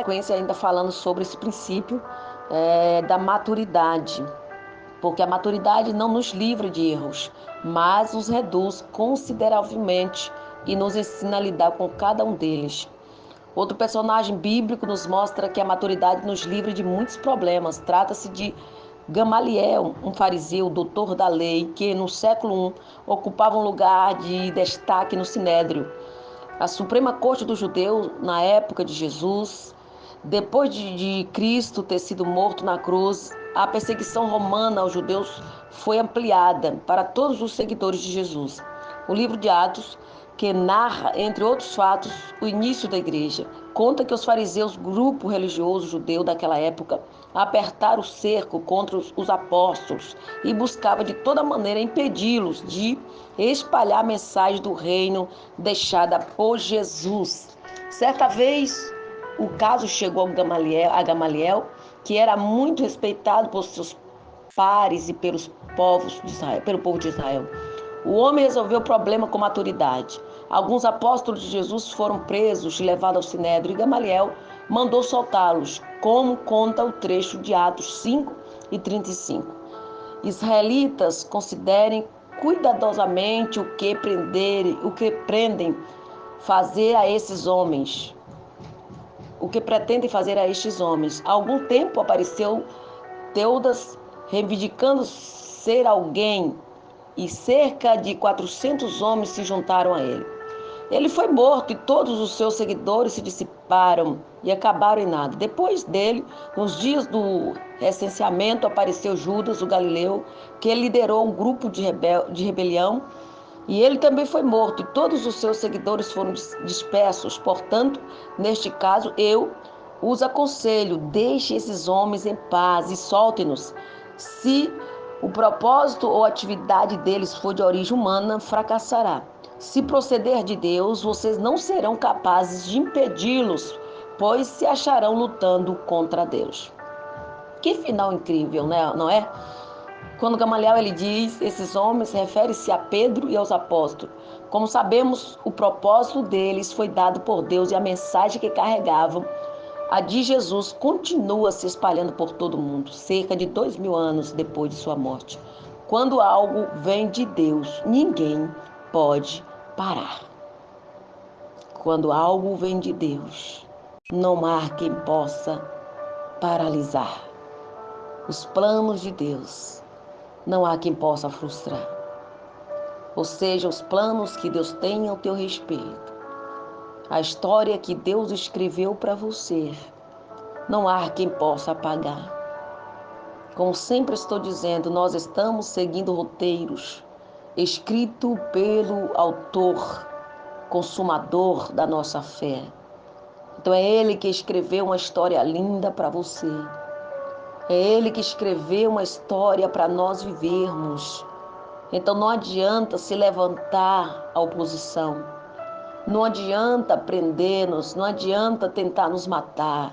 sequência ainda falando sobre esse princípio da maturidade, porque a maturidade não nos livra de erros, mas nos reduz consideravelmente e nos ensina a lidar com cada um deles. Outro personagem bíblico nos mostra que a maturidade nos livra de muitos problemas. Trata-se de Gamaliel, um fariseu, doutor da lei, que no século I ocupava um lugar de destaque no Sinédrio, a Suprema Corte dos Judeus, na época de Jesus. Depois de Cristo ter sido morto na cruz, a perseguição romana aos judeus foi ampliada para todos os seguidores de Jesus. O livro de Atos, que narra, entre outros fatos, o início da igreja, conta que os fariseus, grupo religioso judeu daquela época, apertaram o cerco contra os apóstolos e buscava de toda maneira impedi-los de espalhar a mensagem do reino deixada por Jesus. Certa vez, o caso chegou a Gamaliel, que era muito respeitado por seus pares e pelo povo de Israel. O homem resolveu o problema com maturidade. Alguns apóstolos de Jesus foram presos e levados ao Sinédrio, e Gamaliel mandou soltá-los, como conta o trecho de Atos 5 e 35. Israelitas, considerem cuidadosamente o que pretendem fazer a estes homens. Há algum tempo apareceu Teudas reivindicando ser alguém, e cerca de 400 homens se juntaram a ele. Ele foi morto e todos os seus seguidores se dissiparam e acabaram em nada. Depois dele, nos dias do recenseamento, apareceu Judas, o Galileu, que liderou um grupo de rebelião, e ele também foi morto e todos os seus seguidores foram dispersos. Portanto, neste caso, eu os aconselho, deixe esses homens em paz e solte-nos. Se o propósito ou atividade deles for de origem humana, fracassará. Se proceder de Deus, vocês não serão capazes de impedi-los, pois se acharão lutando contra Deus. Que final incrível, né? Não é? Quando Gamaliel ele diz, esses homens, refere-se a Pedro e aos apóstolos. Como sabemos, o propósito deles foi dado por Deus e a mensagem que carregavam, a de Jesus, continua se espalhando por todo o mundo, cerca de 2000 anos depois de sua morte. Quando algo vem de Deus, ninguém pode parar. Quando algo vem de Deus, não há quem possa paralisar. Os planos de Deus, não há quem possa frustrar. Ou seja, os planos que Deus tem ao teu respeito, a história que Deus escreveu para você, não há quem possa apagar. Como sempre estou dizendo, nós estamos seguindo roteiros escritos pelo autor, consumador da nossa fé. Então é Ele que escreveu uma história linda para você. É Ele que escreveu uma história para nós vivermos. Então não adianta se levantar a oposição. Não adianta prender-nos, não adianta tentar nos matar.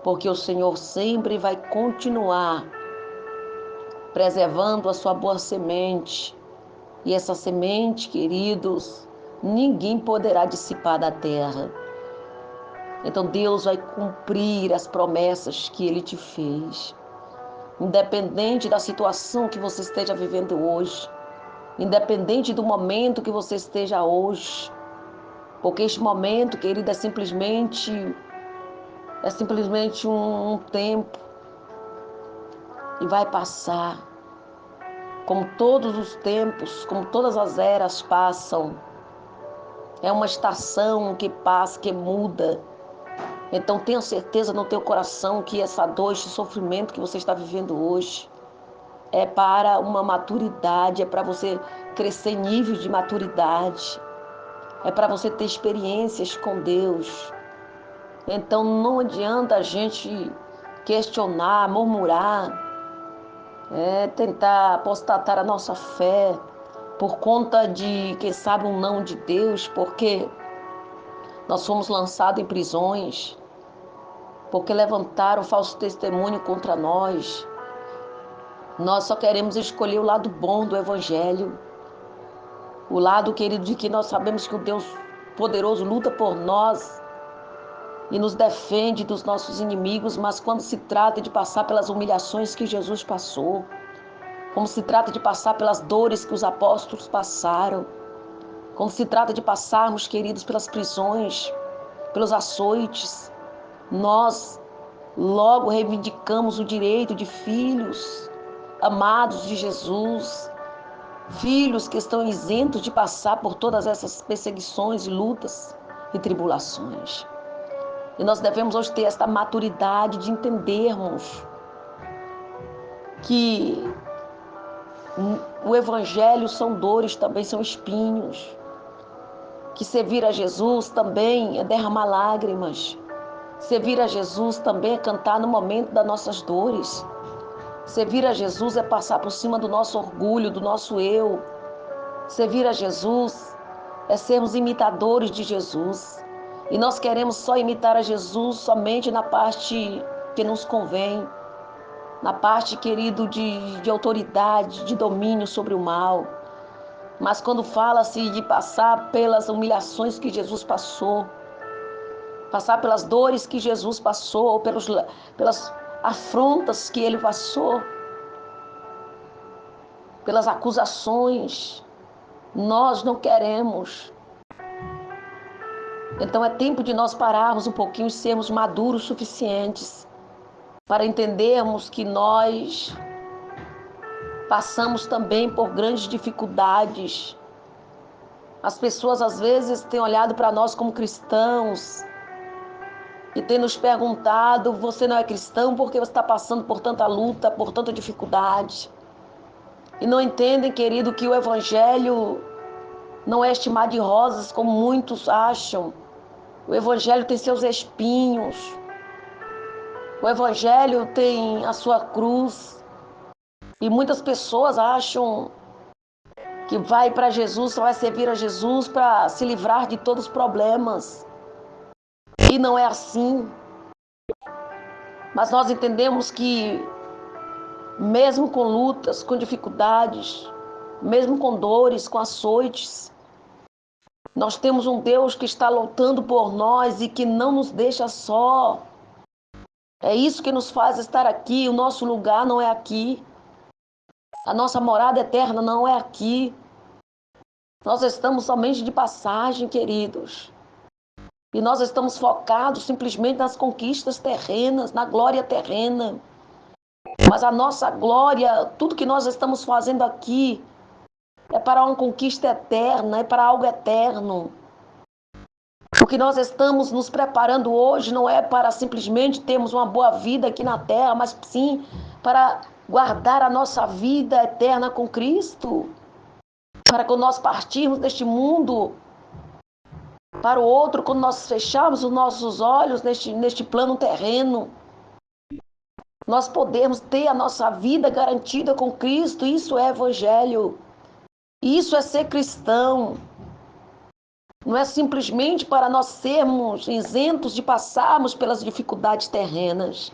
Porque o Senhor sempre vai continuar preservando a sua boa semente. E essa semente, queridos, ninguém poderá dissipar da terra. Então Deus vai cumprir as promessas que Ele te fez. Independente da situação que você esteja vivendo hoje, independente do momento que você esteja hoje, porque este momento, querido, é simplesmente um tempo e vai passar, como todos os tempos, como todas as eras passam. É uma estação que passa, que muda. Então tenha certeza no teu coração que essa dor, esse sofrimento que você está vivendo hoje é para uma maturidade, é para você crescer em níveis de maturidade, é para você ter experiências com Deus. Então não adianta a gente questionar, murmurar, tentar apostatar a nossa fé por conta de, quem sabe, um não de Deus, porque nós fomos lançados em prisões, porque levantaram falso testemunho contra nós. Nós só queremos escolher o lado bom do Evangelho, o lado, querido, de que nós sabemos que o Deus poderoso luta por nós. e nos defende dos nossos inimigos, mas quando se trata de passar pelas humilhações que Jesus passou, como se trata de passar pelas dores que os apóstolos passaram, como se trata de passarmos, queridos, pelas prisões, pelos açoites, nós logo reivindicamos o direito de filhos amados de Jesus, filhos que estão isentos de passar por todas essas perseguições, lutas e tribulações. E nós devemos hoje ter esta maturidade de entendermos que o Evangelho são dores, também são espinhos, que servir a Jesus também é derramar lágrimas, servir a Jesus também é cantar no momento das nossas dores, servir a Jesus é passar por cima do nosso orgulho, do nosso eu, servir a Jesus é sermos imitadores de Jesus. E nós queremos só imitar a Jesus somente na parte que nos convém, na parte, querido, de autoridade, de domínio sobre o mal. Mas quando fala-se de passar pelas humilhações que Jesus passou, passar pelas dores que Jesus passou, pelas afrontas que ele passou, pelas acusações, nós não queremos. Então é tempo de nós pararmos um pouquinho e sermos maduros suficientes para entendermos que nós passamos também por grandes dificuldades. As pessoas às vezes têm olhado para nós como cristãos e têm nos perguntado: você não é cristão porque você está passando por tanta luta, por tanta dificuldade? E não entendem, querido, que o Evangelho não é estimado de rosas como muitos acham. O Evangelho tem seus espinhos. O Evangelho tem a sua cruz. E muitas pessoas acham que vai para Jesus, só vai servir a Jesus para se livrar de todos os problemas. E não é assim. Mas nós entendemos que mesmo com lutas, com dificuldades, mesmo com dores, com açoites, nós temos um Deus que está lutando por nós e que não nos deixa só. É isso que nos faz estar aqui. O nosso lugar não é aqui. A nossa morada eterna não é aqui. Nós estamos somente de passagem, queridos. E nós estamos focados simplesmente nas conquistas terrenas, na glória terrena. Mas a nossa glória, tudo que nós estamos fazendo aqui, é para uma conquista eterna, é para algo eterno. O que nós estamos nos preparando hoje não é para simplesmente termos uma boa vida aqui na terra, mas sim para guardar a nossa vida eterna com Cristo. Para quando nós partirmos deste mundo para o outro, quando nós fecharmos os nossos olhos neste plano terreno, nós podemos ter a nossa vida garantida com Cristo. Isso é Evangelho. Isso é ser cristão. Não é simplesmente para nós sermos isentos de passarmos pelas dificuldades terrenas.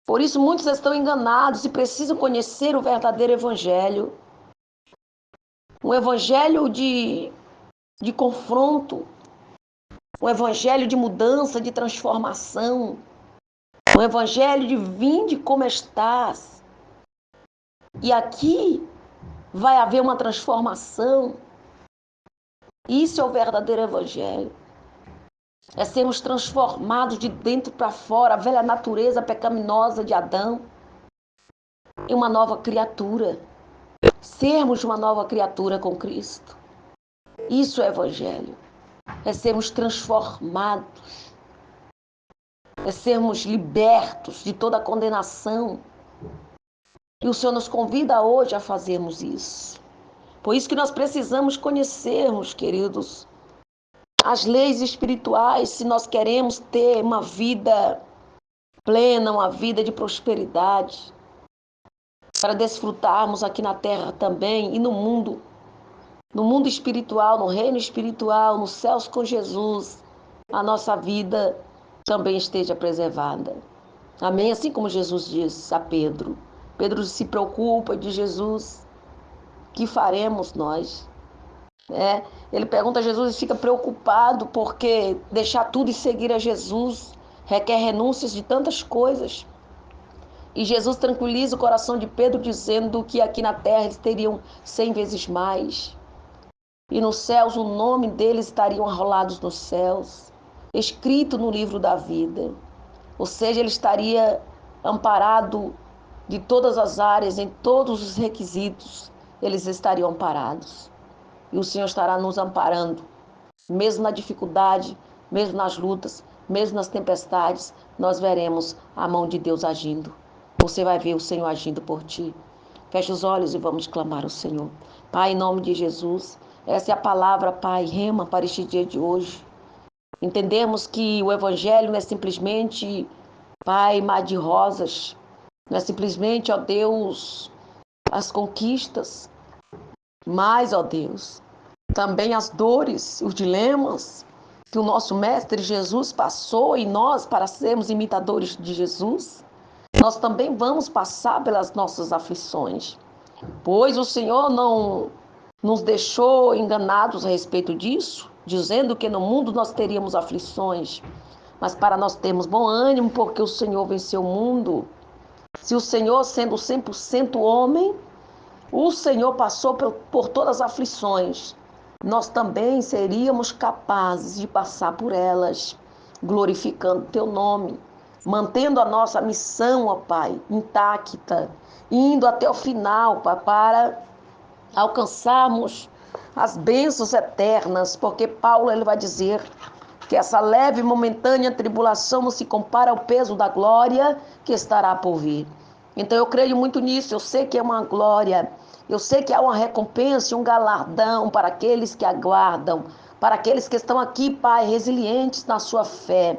Por isso muitos estão enganados e precisam conhecer o verdadeiro Evangelho. Um Evangelho de confronto, um Evangelho de mudança, de transformação, um Evangelho de vinde como estás. E aqui vai haver uma transformação. Isso é o verdadeiro Evangelho. É sermos transformados de dentro para fora, a velha natureza pecaminosa de Adão, em uma nova criatura. Sermos uma nova criatura com Cristo. Isso é Evangelho. É sermos transformados. É sermos libertos de toda a condenação. E o Senhor nos convida hoje a fazermos isso. Por isso que nós precisamos conhecermos, queridos, as leis espirituais, se nós queremos ter uma vida plena, uma vida de prosperidade, para desfrutarmos aqui na terra também e no mundo espiritual, no reino espiritual, nos céus com Jesus, a nossa vida também esteja preservada. Amém? Assim como Jesus disse a Pedro. Pedro se preocupa de Jesus. O que faremos nós? né? Ele pergunta a Jesus e fica preocupado porque deixar tudo e seguir a Jesus requer renúncias de tantas coisas. E Jesus tranquiliza o coração de Pedro dizendo que aqui na terra eles teriam 100 vezes mais. E nos céus o nome deles estariam arrolados nos céus, escrito no livro da vida. Ou seja, ele estaria amparado de todas as áreas, em todos os requisitos, eles estariam amparados. E o Senhor estará nos amparando, mesmo na dificuldade, mesmo nas lutas, mesmo nas tempestades, nós veremos a mão de Deus agindo. Você vai ver o Senhor agindo por ti. Feche os olhos e vamos clamar ao Senhor. Pai, em nome de Jesus, essa é a palavra, Pai, rema para este dia de hoje. Entendemos que o Evangelho não é simplesmente, Pai, mar de rosas, não é simplesmente, ó Deus, as conquistas, mas, ó Deus, também as dores, os dilemas que o nosso Mestre Jesus passou e nós, para sermos imitadores de Jesus, nós também vamos passar pelas nossas aflições, pois o Senhor não nos deixou enganados a respeito disso, dizendo que no mundo nós teríamos aflições, mas para nós termos bom ânimo, porque o Senhor venceu o mundo. Se o Senhor, sendo 100% homem, o Senhor passou por todas as aflições, nós também seríamos capazes de passar por elas, glorificando teu nome, mantendo a nossa missão, ó Pai, intacta, indo até o final, Pai, para alcançarmos as bênçãos eternas, porque Paulo ele vai dizer que essa leve e momentânea tribulação não se compara ao peso da glória que estará por vir. Então eu creio muito nisso, eu sei que é uma glória, eu sei que há uma recompensa e um galardão para aqueles que aguardam, para aqueles que estão aqui, Pai, resilientes na sua fé.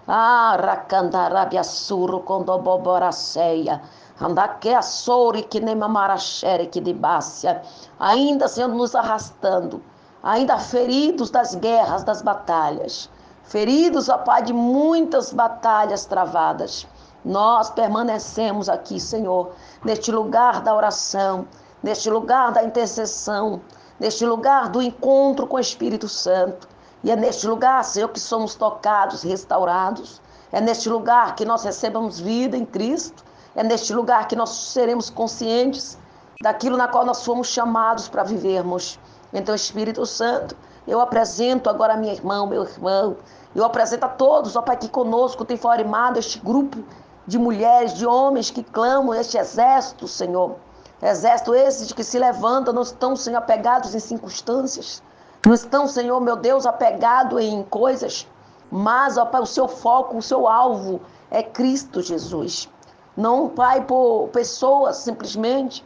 Ah, racandarabia-suru condoboboraceia, andaque-assori que nem mamarachere que de bácia, ainda sendo nos arrastando, ainda feridos das guerras, das batalhas, feridos, ó Pai, de muitas batalhas travadas. Nós permanecemos aqui, Senhor, neste lugar da oração, neste lugar da intercessão, neste lugar do encontro com o Espírito Santo. E é neste lugar, Senhor, que somos tocados, restaurados. É neste lugar que nós recebemos vida em Cristo. É neste lugar que nós seremos conscientes daquilo na qual nós fomos chamados para vivermos. Então, Espírito Santo, eu apresento agora a minha irmã, meu irmão. Eu apresento a todos, ó Pai, que conosco tem formado este grupo de mulheres, de homens que clamam, este exército, Senhor. Exército esses que se levantam, não estão, Senhor, apegados em circunstâncias. Não estão, Senhor, meu Deus, apegados em coisas. Mas, ó Pai, o seu foco, o seu alvo é Cristo Jesus. Não, Pai, por pessoas, simplesmente.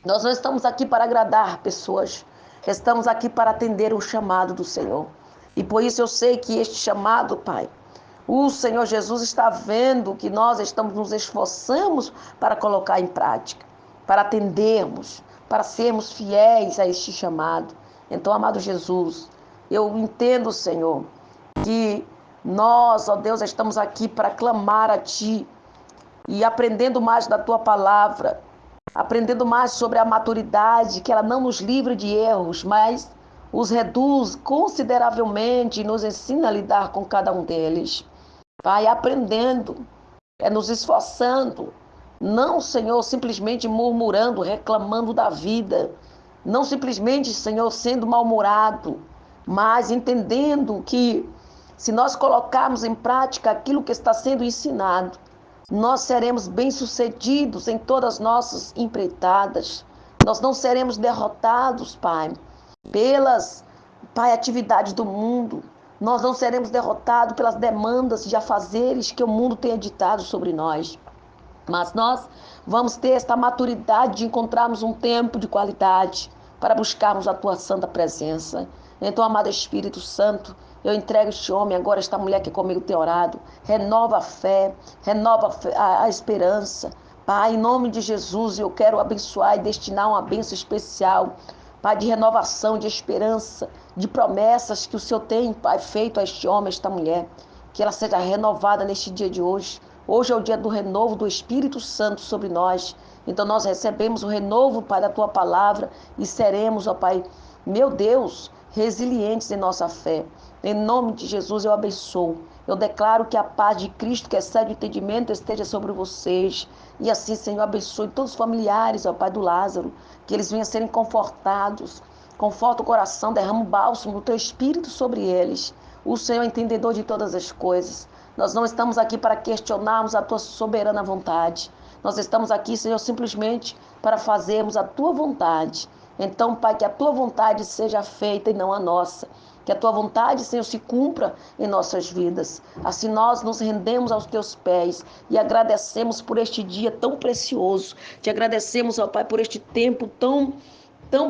Nós não estamos aqui para agradar pessoas. Estamos aqui para atender o chamado do Senhor. E por isso eu sei que este chamado, Pai, o Senhor Jesus está vendo que nós nos esforçamos para colocar em prática, para atendermos, para sermos fiéis a este chamado. Então, amado Jesus, eu entendo, Senhor, que nós, ó Deus, estamos aqui para clamar a Ti e aprendendo mais da Tua palavra, aprendendo mais sobre a maturidade, que ela não nos livre de erros, mas os reduz consideravelmente e nos ensina a lidar com cada um deles. Pai, aprendendo, nos esforçando, não, Senhor, simplesmente murmurando, reclamando da vida, não simplesmente, Senhor, sendo mal-humorado, mas entendendo que se nós colocarmos em prática aquilo que está sendo ensinado, nós seremos bem-sucedidos em todas as nossas empreitadas. Nós não seremos derrotados, Pai, pelas, Pai, atividades do mundo. Nós não seremos derrotados pelas demandas de afazeres que o mundo tem ditado sobre nós. Mas nós vamos ter esta maturidade de encontrarmos um tempo de qualidade para buscarmos a Tua santa presença. Então, amado Espírito Santo, eu entrego este homem agora, esta mulher que comigo tem orado. Renova a fé, renova a esperança. Pai, em nome de Jesus, eu quero abençoar e destinar uma bênção especial, Pai, de renovação, de esperança, de promessas que o Senhor tem, Pai, feito a este homem, a esta mulher. Que ela seja renovada neste dia de hoje. Hoje é o dia do renovo do Espírito Santo sobre nós. Então nós recebemos o renovo, Pai, da Tua palavra e seremos, ó Pai, meu Deus, resilientes em nossa fé. Em nome de Jesus eu abençoo. Eu declaro que a paz de Cristo, que excede o entendimento, esteja sobre vocês. E assim, Senhor, abençoe todos os familiares, ó Pai do Lázaro, que eles venham a serem confortados. Conforta o coração, derrama o bálsamo do teu espírito sobre eles. O Senhor é entendedor de todas as coisas. Nós não estamos aqui para questionarmos a tua soberana vontade. Nós estamos aqui, Senhor, simplesmente para fazermos a tua vontade. Então, Pai, que a tua vontade seja feita e não a nossa. Que a tua vontade, Senhor, se cumpra em nossas vidas. Assim nós nos rendemos aos teus pés e agradecemos por este dia tão precioso. Te agradecemos, ó Pai, por este tempo tão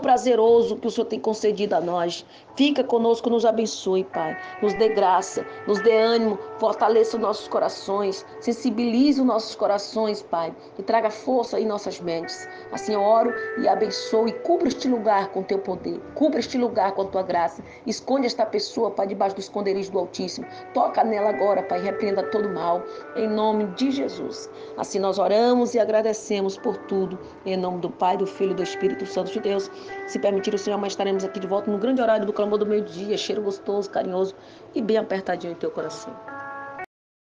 prazeroso que o Senhor tem concedido a nós. Fica conosco, nos abençoe, Pai. Nos dê graça, nos dê ânimo, fortaleça os nossos corações, sensibilize os nossos corações, Pai, e traga força em nossas mentes. Assim eu oro e abençoo e cubra este lugar com teu poder, cubra este lugar com a tua graça. Esconde esta pessoa, Pai, debaixo do esconderijo do Altíssimo. Toca nela agora, Pai, repreenda todo mal, em nome de Jesus. Assim nós oramos e agradecemos por tudo, em nome do Pai, do Filho e do Espírito Santo de Deus. Se permitir o Senhor, amanhã estaremos aqui de volta no grande horário do clamor do meio-dia, cheiro gostoso, carinhoso e bem apertadinho em teu coração.